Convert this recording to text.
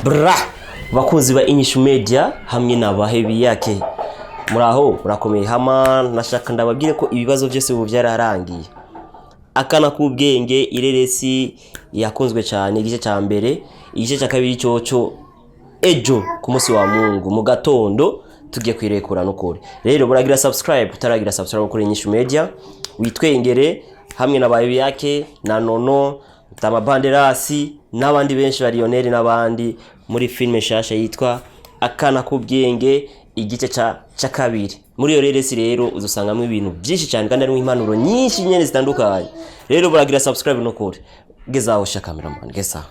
Bra bakunzi ba Inyishu Media hamwe n'abahebi yake muraho murakomeye hama nashaka ndababwire ko ibibazo byose ubu byararangiye. Akanak Ubwenge ireresi yakunzwe cyane igice cya mbere, igice cya kabiri cyoco ejo ku munsi wa Mungu mu gatondo tugiye kwirekura nukuri. Rero buragira subscribe, utaragira subscribe kuri Inyishu Media, witwengere hamwe n'abahebi yake na Nono Tamabanderasi n'abandi benshi bariyoneri n'abandi muri filme shasha yitwa Akanak Ubwenge igice ca kabiri. Muri iyo reresi rero uzosangamo ibintu byinshi cyane kandi harimo impanuro nyinshi nyene zitandukanye. Rero buragira subscribe no kuri. Gezaho sha cameraman, gezaho.